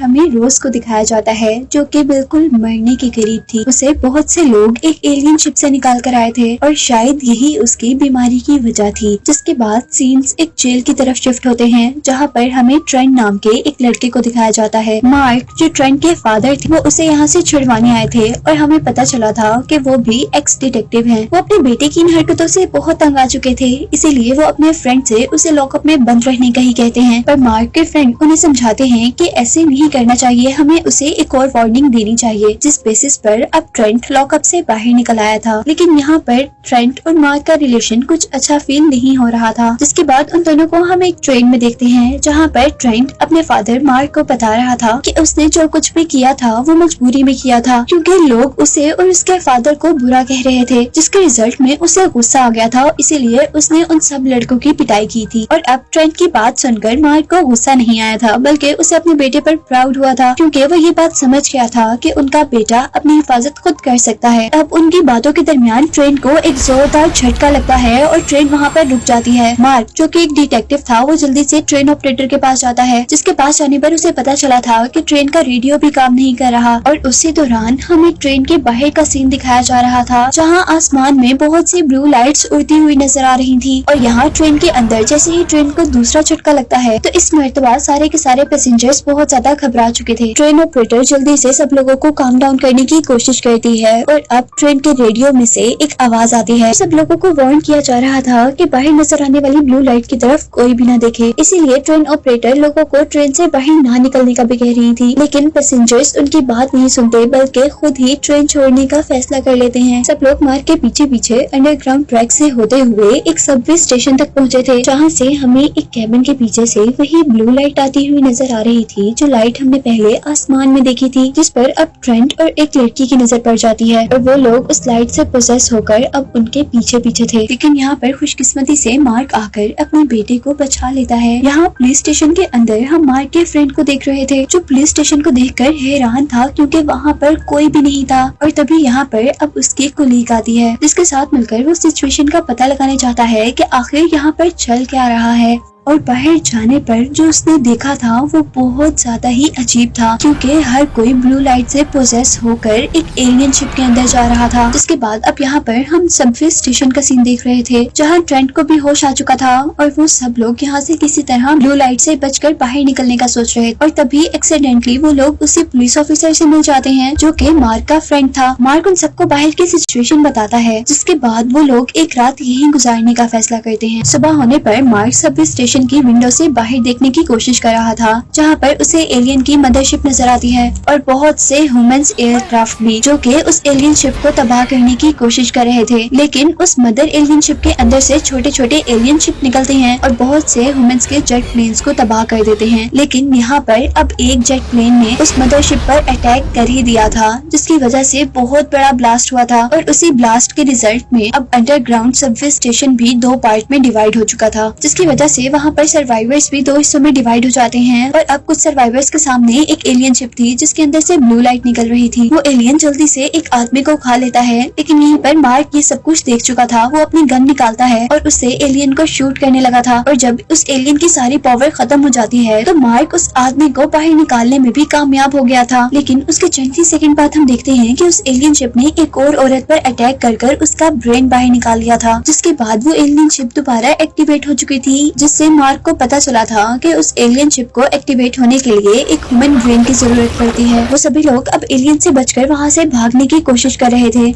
हमें रोज को दिखाया जाता है जो कि बिल्कुल मरने के करीब थी। उसे बहुत से लोग एक एलियन शिप से निकाल कर आए थे और शायद यही उसकी बीमारी की वजह थी। जिसके बाद सीन्स एक जेल की तरफ शिफ्ट होते हैं जहाँ पर हमें ट्रेंट नाम के एक लड़के को दिखाया जाता है। मार्क जो ट्रेंट के फादर थे वो उसे यहाँ से छुड़वाने आए थे और हमें पता चला था कि वो भी एक्स डिटेक्टिव हैं। वो अपने बेटे की इन हरकतों से बहुत तंग आ चुके थे, इसीलिए वो अपने फ्रेंड से उसे लॉकअप में बंद रहने का ही कहते हैं। पर मार्क के फ्रेंड उन्हें समझाते हैं कि ऐसे नहीं करना चाहिए, हमें उसे एक और वार्निंग देनी चाहिए। जिस बेसिस पर अब ट्रेंट लॉकअप से बाहर निकल आया था। लेकिन यहाँ पर ट्रेंट और मार्क का रिलेशन कुछ अच्छा फील नहीं हो रहा था। जिसके बाद उन दोनों को हम एक ट्रेन में देखते हैं जहाँ पर ट्रेंट अपने फादर मार्क को बता रहा था कि उसने जो कुछ भी किया था वो मजबूरी में किया था, क्योंकि लोग उसे और उसके फादर को बुरा कह रहे थे। जिसके रिजल्ट में उसे गुस्सा आ गया था, इसीलिए उसने उन सब लड़कों की पिटाई की थी। और अब ट्रेंट की बात सुनकर मार्क को गुस्सा नहीं आया था, बल्कि उसे अपने बेटे पर प्राउड हुआ था, क्योंकि वो ये बात समझ गया था कि उनका बेटा अपनी हिफाजत खुद कर सकता है। अब उनकी बातों के दरमियान ट्रेंट को एक जोरदार झटका लगता है और ट्रेन वहाँ पर रुक जाती है। मार्क जो कि एक डिटेक्टिव था वो जल्दी से ट्रेन ऑपरेटर के पास जाता है, जिसके पास जाने पर उसे पता चला था कि ट्रेन का रेडियो भी काम नहीं कर रहा। और उसी दौरान हमें ट्रेन के बाहर का सीन दिखाया जा रहा था जहाँ आसमान में बहुत सी ब्लू लाइट्स उड़ती हुई नजर आ रही थी। और यहाँ ट्रेन के अंदर जैसे ही ट्रेन को दूसरा झटका लगता है तो इस मर्तबा सारे के सारे पैसेंजर्स बहुत ज्यादा घबरा चुके थे। ट्रेन ऑपरेटर जल्दी से सब लोगों को काम डाउन करने की कोशिश करती है और अब ट्रेन के रेडियो में से एक आवाज आती है। सब लोगों को वार्न किया जा रहा था कि बाहर नजर आने वाली ब्लू लाइट की तरफ कोई भी ना देखे, इसीलिए ट्रेन ऑपरेटर लोगों को ट्रेन से बाहर ना निकलने का भी कह रही थी। लेकिन पैसेंजर्स उनकी बात नहीं सुनते, बल्कि खुद ही ट्रेन छोड़ने का फैसला कर लेते हैं। सब लोग मार्क के पीछे पीछे अंडरग्राउंड ट्रैक से होते हुए एक सबवे स्टेशन तक पहुंचे थे, जहां से हमें एक कैबिन के पीछे से वही ब्लू लाइट आती हुई नजर आ रही थी जो लाइट हमने पहले आसमान में देखी थी, जिस पर अब ट्रेंट और एक लड़की की नजर पड़ जाती है। और वो लोग उस लाइट से पोसेस होकर अब उनके पीछे पीछे थे। लेकिन यहाँ पर खुशकिस्मती से मार्क आकर अपने बेटे को बचा लेता है। यहाँ पुलिस स्टेशन के अंदर हम मार्क के फ्रेंड को देख रहे थे, जो पुलिस स्टेशन को देखकर हैरान था, क्योंकि वहाँ पर कोई भी नहीं था। और तभी यहाँ पर अब उसकी कुलीग आती है, जिसके साथ मिलकर वो सिचुएशन का पता लगाने चाहता है कि आखिर यहाँ पर चल क्या रहा है। और बाहर जाने पर जो उसने देखा था वो बहुत ज्यादा ही अजीब था, क्योंकि हर कोई ब्लू लाइट से पोजेस होकर एक एलियन शिप के अंदर जा रहा था। जिसके बाद अब यहाँ पर हम सबवे स्टेशन का सीन देख रहे थे, जहाँ ट्रेंट को भी होश आ चुका था और वो सब लोग यहाँ से किसी तरह ब्लू लाइट से बचकर बाहर निकलने का सोच रहे। और तभी एक्सीडेंटली वो लोग उसी पुलिस ऑफिसर से मिल जाते हैं, जो कि मार्क का फ्रेंड था। मार्क उन सबको बाहर की सिचुएशन बताता है, जिसके बाद वो लोग एक रात यहीं गुजारने का फैसला करते हैं। सुबह होने पर मार्क सबवे स्टेशन की विंडो से बाहर देखने की कोशिश कर रहा था, जहाँ पर उसे एलियन की मदरशिप नजर आती है और बहुत से ह्यूमंस एयरक्राफ्ट भी, जो कि उस एलियन शिप को तबाह करने की कोशिश कर रहे थे। लेकिन उस मदर एलियन शिप के अंदर से छोटे छोटे एलियन शिप निकलते हैं और बहुत से ह्यूमंस के जेट प्लेन्स को तबाह कर देते हैं। लेकिन यहाँ पर अब एक जेट प्लेन ने उस मदरशिप पर अटैक कर ही दिया था, जिसकी वजह से बहुत बड़ा ब्लास्ट हुआ था। और उसी ब्लास्ट के रिजल्ट में अब अंडरग्राउंड सबवे स्टेशन भी दो पार्ट में डिवाइड हो चुका था, जिसकी वजह से वहाँ पर सर्वाइवर्स भी दो हिस्सों में डिवाइड हो जाते हैं। और अब कुछ सर्वाइवर्स के सामने एक एलियन शिप थी, जिसके अंदर से ब्लू लाइट निकल रही थी। वो एलियन जल्दी से एक आदमी को खा लेता है, लेकिन यहीं पर मार्क ये सब कुछ देख चुका था। वो अपनी गन निकालता है और उससे एलियन को शूट करने लगा था। और जब उस एलियन की सारी पावर खत्म हो जाती है तो मार्क उस आदमी को बाहर निकालने में भी कामयाब हो गया था। लेकिन उसके चंद ही सेकंड बाद हम देखते हैं कि उस एलियन शिप ने एक और औरत पर अटैक कर उसका ब्रेन बाहर निकाल लिया था, जिसके बाद वो एलियन शिप दोबारा एक्टिवेट हो चुकी थी, जिससे मार्क को पता चला था कि उस एलियन शिप को एक्टिवेट होने के लिए एक ह्यूमन ब्रेन की जरूरत पड़ती है। वो सभी लोग अब एलियन से बचकर वहाँ से भागने की कोशिश कर रहे थे,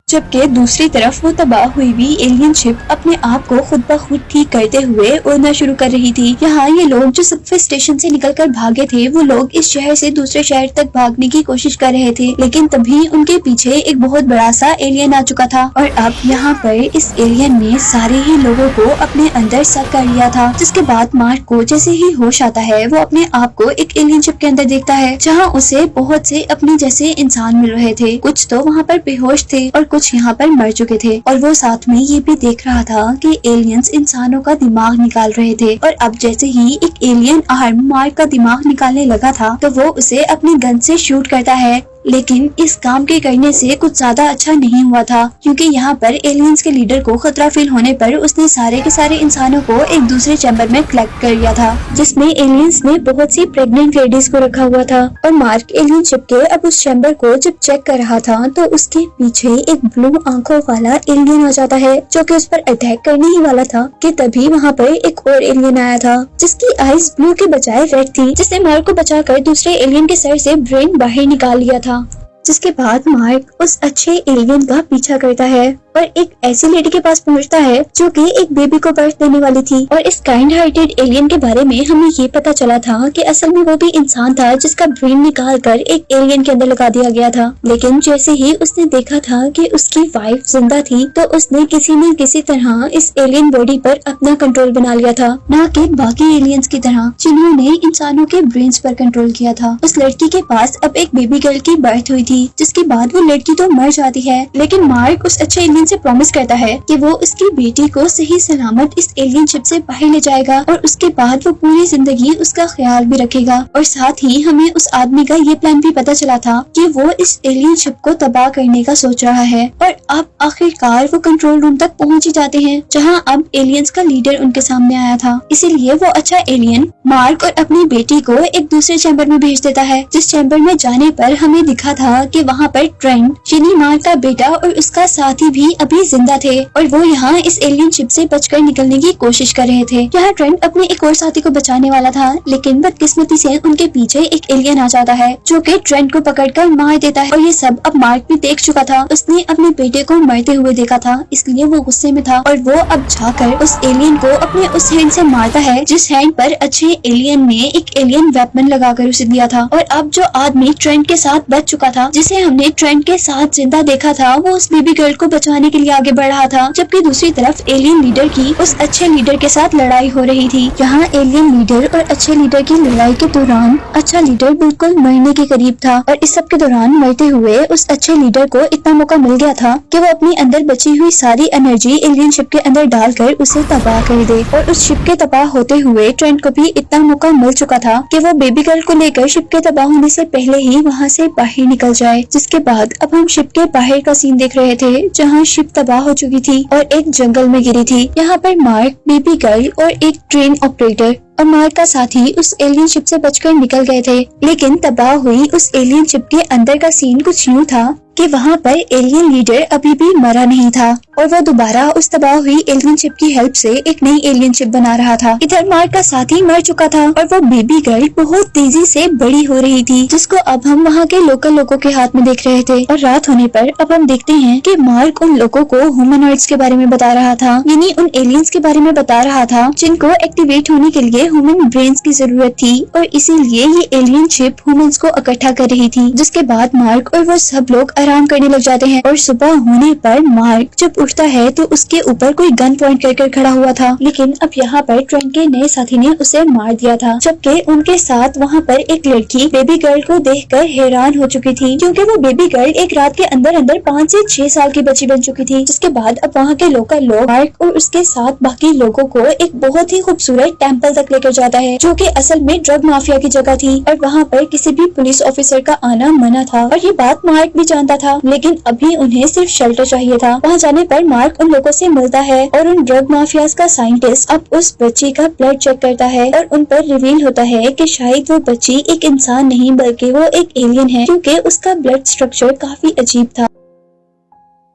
जबकि दूसरी तरफ वो तबाह हुई भी एलियन शिप अपने आप को खुद ब खुद ठीक करते हुए उड़ना शुरू कर रही थी। यहाँ ये लोग जो सबवे स्टेशन से निकलकर भागे थे, वो लोग इस शहर से दूसरे शहर तक भागने की कोशिश कर रहे थे। लेकिन तभी उनके पीछे एक बहुत बड़ा सा एलियन आ चुका था और अब यहाँ पर इस एलियन ने सारे ही लोगों को अपने अंदर सक कर लिया था। जिसके बाद मार्क को जैसे ही होश आता है वो अपने आप को एक एलियन शिप के अंदर देखता है, जहाँ उसे बहुत से अपने जैसे इंसान मिल रहे थे। कुछ तो वहाँ पर बेहोश थे और कुछ यहाँ पर मर चुके थे। और वो साथ में ये भी देख रहा था कि एलियंस इंसानों का दिमाग निकाल रहे थे। और अब जैसे ही एक एलियन आर्म मार्क का दिमाग निकालने लगा था तो वो उसे अपनी गन से शूट करता है लेकिन इस काम के करने से कुछ ज्यादा अच्छा नहीं हुआ था, क्योंकि यहाँ पर एलियंस के लीडर को खतरा फील होने पर उसने सारे के सारे इंसानों को एक दूसरे चैम्बर में कलेक्ट कर लिया था, जिसमें एलियंस ने बहुत सी प्रेग्नेंट लेडीज को रखा हुआ था। और मार्क एलियन शिप के अब उस चैम्बर को जब चेक कर रहा था तो उसके पीछे एक ब्लू आंखों वाला एलियन आ जाता है, जो कि उस पर अटैक करने ही वाला था कि तभी वहाँ पर एक और एलियन आया था जिसकी आईज ब्लू के बजाय रेड थी, जिसने मार्क को बचाकर दूसरे एलियन के सर से ब्रेन बाहर निकाल लिया था। जिसके बाद मार्क उस अच्छे एलियन का पीछा करता है और एक ऐसी लेडी के पास पहुंचता है जो कि एक बेबी को बर्थ देने वाली थी। और इस काइंड हार्टेड एलियन के बारे में हमें ये पता चला था कि असल में वो भी इंसान था जिसका ब्रेन निकाल कर एक एलियन के अंदर लगा दिया गया था। लेकिन जैसे ही उसने देखा था कि उसकी वाइफ जिंदा थी तो उसने किसी न किसी तरह इस एलियन बॉडी पर अपना कंट्रोल बना लिया था, न कि बाकी एलियंस की तरह जिन्होंने इंसानों के ब्रेन्स पर कंट्रोल किया था। उस लड़की के पास अब एक बेबी गर्ल की बर्थ हुई थी, जिसके बाद वो लड़की तो मर जाती है, लेकिन मार्क उस अच्छे एलियन से प्रॉमिस करता है कि वो उसकी बेटी को सही सलामत इस एलियन शिप से बाहर ले जाएगा और उसके बाद वो पूरी जिंदगी उसका ख्याल भी रखेगा। और साथ ही हमें उस आदमी का ये प्लान भी पता चला था कि वो इस एलियन शिप को तबाह करने का सोच रहा है। और अब आखिरकार वो कंट्रोल रूम तक पहुंच ही जाते हैं, जहां अब एलियंस का लीडर उनके सामने आया था। इसीलिए वो अच्छा एलियन मार्क और अपनी बेटी को एक दूसरे चैम्बर में भेज देता है, जिस चैम्बर में जाने पर हमें दिखा था कि वहाँ पर ट्रेंट, जिनी मार्क का बेटा और उसका साथी भी अभी जिंदा थे और वो यहाँ इस एलियन शिप से बचकर निकलने की कोशिश कर रहे थे। यहाँ ट्रेंट अपने एक और साथी को बचाने वाला था, लेकिन बदकिस्मती से उनके पीछे एक एलियन आ जाता है जो कि ट्रेंट को पकड़कर मार देता है। और ये सब अब मार्क भी देख चुका था, उसने अपने बेटे को मरते हुए देखा था, इसलिए वो गुस्से में था और वो अब जाकर उस एलियन को अपने उस हैंड से मारता है जिस हैंड पर अच्छे एलियन ने एक एलियन वेपन लगाकर उसे दिया था। और अब जो आदमी ट्रेंट के साथ बच चुका था, जिसे हमने ट्रेंट के साथ जिंदा देखा था, वो उस बेबी गर्ल को बचाने के लिए आगे बढ़ रहा था, जबकि दूसरी तरफ एलियन लीडर की उस अच्छे लीडर के साथ लड़ाई हो रही थी। यहाँ एलियन लीडर और अच्छे लीडर की लड़ाई के दौरान अच्छा लीडर बिल्कुल मरने के करीब था और इस सब के दौरान मरते हुए उस अच्छे लीडर को इतना मौका मिल गया था कि वो अपने अंदर बची हुई सारी एनर्जी एलियन शिप के अंदर डालकर उसे तबाह कर दे। और उस शिप के तबाह होते हुए ट्रेंट को भी इतना मौका मिल चुका था कि वो बेबी गर्ल को लेकर शिप के तबाह होने से पहले ही वहाँ से बाहर निकल जाए। जिसके बाद अब हम शिप के बाहर का सीन देख रहे थे, जहाँ शिप तबाह हो चुकी थी और एक जंगल में गिरी थी। यहाँ पर मार्क, बेबी गर्ल और एक ट्रेन ऑपरेटर और मार्क का साथी उस एलियन शिप से बचकर निकल गए थे। लेकिन तबाह हुई उस एलियन शिप के अंदर का सीन कुछ यूँ था कि वहाँ पर एलियन लीडर अभी भी मरा नहीं था और वो दोबारा उस तबाह हुई एलियन शिप की हेल्प से एक नई एलियन शिप बना रहा था। इधर मार्क का साथी मर चुका था और वो बेबी गर्ल बहुत तेजी से बड़ी हो रही थी, जिसको अब हम वहाँ के लोकल लोगों के हाथ में देख रहे थे। और रात होने पर अब हम देखते हैं कि मार्क उन लोगों को ह्यूमनॉइड्स के बारे में बता रहा था, यानी उन एलियंस के बारे में बता रहा था जिनको एक्टिवेट होने के लिए ह्यूमन ब्रेन्स की जरूरत थी और इसीलिए ये एलियन शिप ह्यूमंस को इकट्ठा कर रही थी। जिसके बाद मार्क और वो सब लोग आराम करने लग जाते हैं और सुबह होने पर मार्क जब उठता है तो उसके ऊपर कोई गन पॉइंट कर खड़ा हुआ था। लेकिन अब यहाँ पर ट्रेंट के नए साथी ने उसे मार दिया था, जबकि उनके साथ वहाँ पर एक लड़की बेबी गर्ल को देखकर हैरान हो चुकी थी, क्योंकि वो बेबी गर्ल एक रात के अंदर अंदर 5 से 6 साल की बच्ची बन चुकी थी। जिसके बाद अब वहाँ के लोकल लोग मार्क और उसके साथ बाकी लोगों को एक बहुत ही खूबसूरत टेम्पल तक लेकर जाता है, जो कि असल में ड्रग माफिया की जगह थी और वहाँ पर किसी भी पुलिस ऑफिसर का आना मना था। और ये बात मार्क भी जानता था, लेकिन अभी उन्हें सिर्फ शेल्टर चाहिए था। वहाँ जाने पर मार्क उन लोगों से मिलता है और उन ड्रग माफियाज का साइंटिस्ट अब उस बच्ची का ब्लड चेक करता है और उन पर रिवील होता है कि शायद वो बच्ची एक इंसान नहीं बल्कि वो एक एलियन है, क्योंकि उसका ब्लड स्ट्रक्चर काफी अजीब था।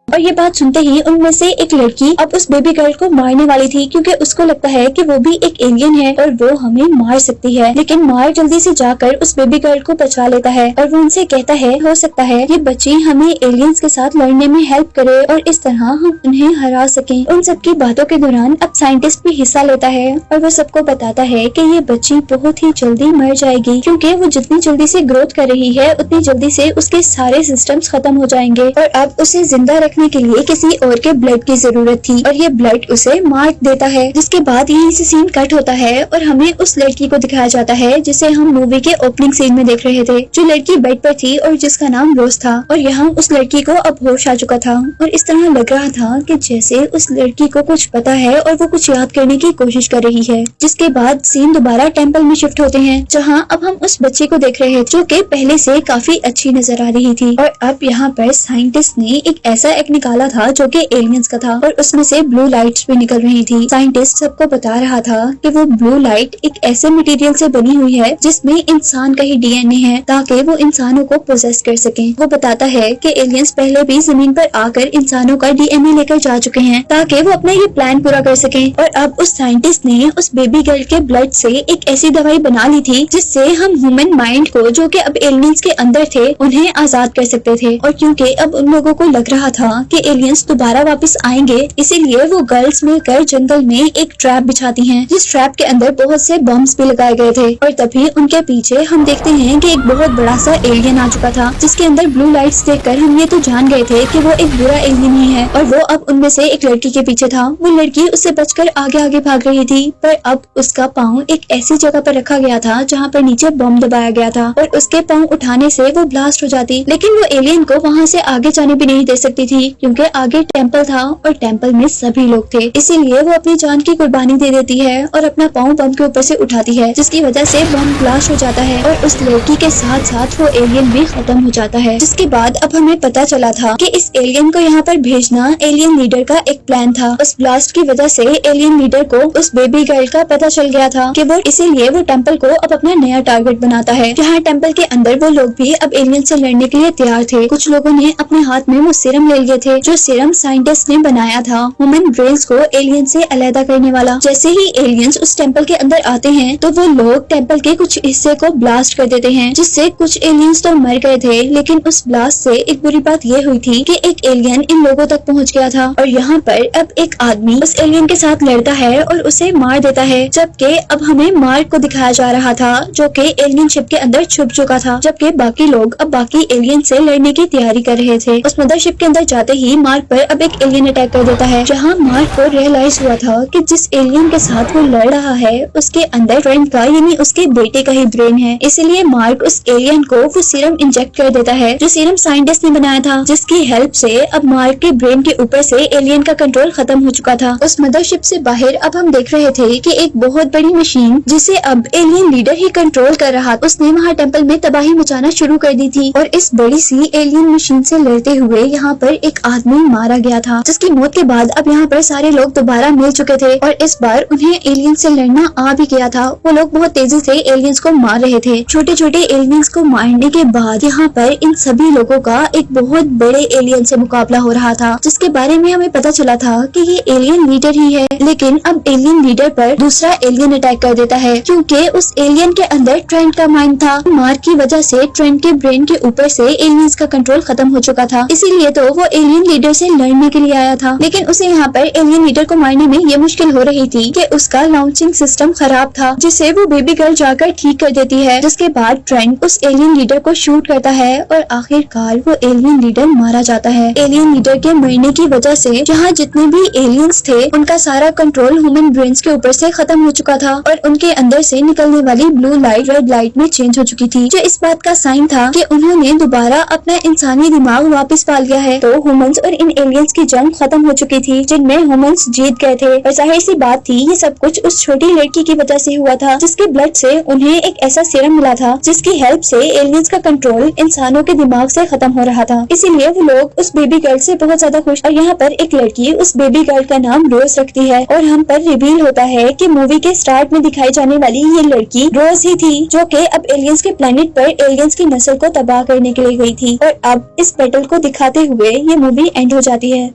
और ये बात सुनते ही उनमें से एक लड़की अब उस बेबी गर्ल को मारने वाली थी, क्योंकि उसको लगता है कि वो भी एक एलियन है और वो हमें मार सकती है। लेकिन मार्क जल्दी से जाकर उस बेबी गर्ल को बचा लेता है और वो उनसे कहता है हो सकता है ये बच्ची हमें एलियंस के साथ लड़ने में हेल्प करे और इस तरह हम उन्हें हरा सकें। उन सबकी बातों के दौरान अब साइंटिस्ट भी हिस्सा लेता है और वो सबको बताता है कि ये बच्ची बहुत ही जल्दी मर जाएगी, क्योंकि वो जितनी जल्दी से ग्रोथ कर रही है उतनी जल्दी से उसके सारे सिस्टम्स खत्म हो जाएंगे और अब उसे जिंदा रखने के लिए किसी और के ब्लड की जरूरत थी और ये ब्लड उसे मार देता है। जिसके बाद यहीं से सीन कट होता है और हमें उस लड़की को दिखाया जाता है जिसे हम मूवी के ओपनिंग सीन में देख रहे थे, जो लड़की बेड पर थी और जिसका नाम रोज था। और यहाँ उस लड़की को अब होश आ चुका था और इस तरह लग रहा था कि जैसे उस लड़की को कुछ पता है और वो कुछ याद करने की कोशिश कर रही है। जिसके बाद सीन दोबारा टेम्पल में शिफ्ट होते हैं, जहाँ अब हम उस बच्चे को देख रहे हैं जो कि पहले से काफी अच्छी नजर आ रही थी। और अब यहाँ पर साइंटिस्ट ने एक ऐसा एक निकाला था जो कि एलियंस का था और उसमें से ब्लू लाइट्स भी निकल रही थी। साइंटिस्ट सबको बता रहा था कि वो ब्लू लाइट एक ऐसे मटेरियल से बनी हुई है जिसमें इंसान का ही डीएनए है, ताकि वो इंसानों को पोजेस कर सके। वो बताता है कि एलियंस पहले भी जमीन पर आकर इंसानों का डीएनए लेकर जा चुके हैं ताकि वो अपना ये प्लान पूरा कर सके। और अब उस साइंटिस्ट ने उस बेबी गर्ल के ब्लड से एक ऐसी दवाई बना ली थी जिससे हम ह्यूमन माइंड को, जो कि अब एलियंस के अंदर थे, उन्हें आजाद कर सकते थे। और क्योंकि अब उन लोगों को लग रहा था कि एलियंस दोबारा वापस आएंगे, इसीलिए वो गर्ल्स मिलकर जंगल में एक ट्रैप बिछाती हैं, जिस ट्रैप के अंदर बहुत से बम्स भी लगाए गए थे। और तभी उनके पीछे हम देखते हैं कि एक बहुत बड़ा सा एलियन आ चुका था, जिसके अंदर ब्लू लाइट्स देखकर हम ये तो जान गए थे कि वो एक बुरा एलियन ही है। और वो अब उनमें से एक लड़की के पीछे था। वो लड़की उससे बचकर आगे आगे भाग रही थी, पर अब उसका पाँव एक ऐसी जगह पर रखा गया था जहाँ पर नीचे बम दबाया गया था और उसके पाँव उठाने से वो ब्लास्ट हो जाती। लेकिन वो एलियन को वहाँ से आगे जाने भी नहीं दे सकती थी, क्योंकि आगे टेम्पल था और टेम्पल में सभी लोग थे। इसीलिए वो अपनी जान की कुर्बानी दे देती है और अपना पाँव बम के ऊपर से उठाती है, जिसकी वजह से बम ब्लास्ट हो जाता है और उस लड़की के साथ साथ वो एलियन भी खत्म हो जाता है। जिसके बाद अब हमें पता चला था कि इस एलियन को यहाँ पर भेजना एलियन लीडर का एक प्लान था। उस ब्लास्ट की वजह से एलियन लीडर को उस बेबी गर्ल का पता चल गया था कि वो, इसीलिए वो टेम्पल को अब अपना नया टारगेट बनाता है। जहाँ टेम्पल के अंदर वो लोग भी अब एलियन से लड़ने के लिए तैयार थे। कुछ लोगों ने अपने हाथ में वो सीरम ले लिए थे, जो सीरम साइंटिस्ट ने बनाया था ह्यूमन ब्रेन्स को एलियन से अलग करने वाला। जैसे ही एलियंस उस टेम्पल के अंदर आते हैं तो वो लोग टेम्पल के कुछ हिस्से को ब्लास्ट कर देते हैं, जिससे कुछ एलियंस तो मर गए थे। लेकिन उस ब्लास्ट से एक बुरी बात ये हुई थी कि एक एलियन इन लोगों तक पहुंच गया था और यहाँ पर अब एक आदमी उस एलियन के साथ लड़ता है और उसे मार देता है। जबकि अब हमें मार्क को दिखाया जा रहा था, जो कि एलियन शिप के अंदर छुप चुका था, जबकि बाकी लोग अब बाकी एलियन से लड़ने की तैयारी कर रहे थे। उस मदरशिप के अंदर जाते ही मार्क पर अब एक एलियन अटैक कर देता है, जहाँ मार्क को रियलाइज हुआ था कि जिस एलियन के साथ वो लड़ रहा है उसके अंदर फ्रेंड का, यानी उसके बेटे का ही ब्रेन है। इसलिए मार्क उस एलियन को वो सीरम इंजेक्ट कर देता है, जो सीरम साइंटिस्ट ने बनाया था, जिसकी हेल्प से अब मार्क के ब्रेन के ऊपर से एलियन का कंट्रोल खत्म हो चुका था। उस मदरशिप से बाहर अब हम देख रहे थे कि एक बहुत बड़ी मशीन, जिसे अब एलियन लीडर ही कंट्रोल कर रहा, उसने वहाँ टेम्पल में तबाही मचाना शुरू कर दी थी। और इस बड़ी सी एलियन मशीन से लड़ते हुए यहाँ पर एक आदमी मारा गया था, जिसकी मौत के बाद अब यहाँ पर सारे लोग दोबारा मिल चुके थे और इस बार उन्हें एलियन से लड़ना आ भी गया था। वो लोग बहुत तेजी से एलियंस को मार रहे थे। छोटे छोटे एलियंस को मारने के बाद यहाँ पर इन सभी लोगों का एक बहुत बड़े एलियन से मुकाबला हो रहा था, जिसके बारे में हमें पता चला था कि ये एलियन लीडर ही है। लेकिन अब एलियन लीडर पर दूसरा एलियन अटैक कर देता है, क्योंकि उस एलियन के अंदर ट्रेंट का माइंड था। मार की वजह से ट्रेंट के ब्रेन के ऊपर से एलियंस का कंट्रोल खत्म हो चुका था, इसीलिए तो वो एलियन लीडर से लड़ने के लिए आया था। लेकिन उसे यहाँ पर एलियन लीडर को मारने में ये मुश्किल हो रही थी कि उसका लॉन्चिंग सिस्टम खराब था, जिसे वो बेबी गर्ल जाकर ठीक कर देती है। जिसके बाद ट्रेंट उस एलियन लीडर को शूट करता है और आखिरकार वो एलियन लीडर मारा जाता है। एलियन लीडर के मरने की वजह से जहाँ जितने भी एलियंस थे उनका सारा कंट्रोल ह्यूमन ब्रेन्स के ऊपर से खत्म हो चुका था और उनके अंदर से निकलने वाली ब्लू लाइट रेड लाइट में चेंज हो चुकी थी, जो इस बात का साइन था कि उन्होंने दोबारा अपना इंसानी दिमाग वापस पा लिया है। तो ह्यूमंस और इन एलियंस की जंग खत्म हो चुकी थी, जिनमें ह्यूमंस जीत गए थे। और जाहिर सी बात थी, ये सब कुछ उस छोटी लड़की की वजह से हुआ था, जिसके ब्लड से उन्हें एक ऐसा सीरम मिला था जिसकी हेल्प से एलियंस का कंट्रोल इंसानों के दिमाग से खत्म हो रहा था। इसीलिए वो लोग उस बेबी गर्ल से बहुत ज्यादा खुश। और यहाँ पर एक लड़की उस बेबी गर्ल का नाम रोज रखती है और हम पर रिवील होता है कि मूवी के स्टार्ट में दिखाई जाने वाली ये लड़की रोज ही थी, जो कि अब एलियंस के प्लेनेट पर एलियंस की नस्ल को तबाह करने के लिए गई थी। और अब इस बैटल को दिखाते हुए ये मूवी एंड हो जाती है।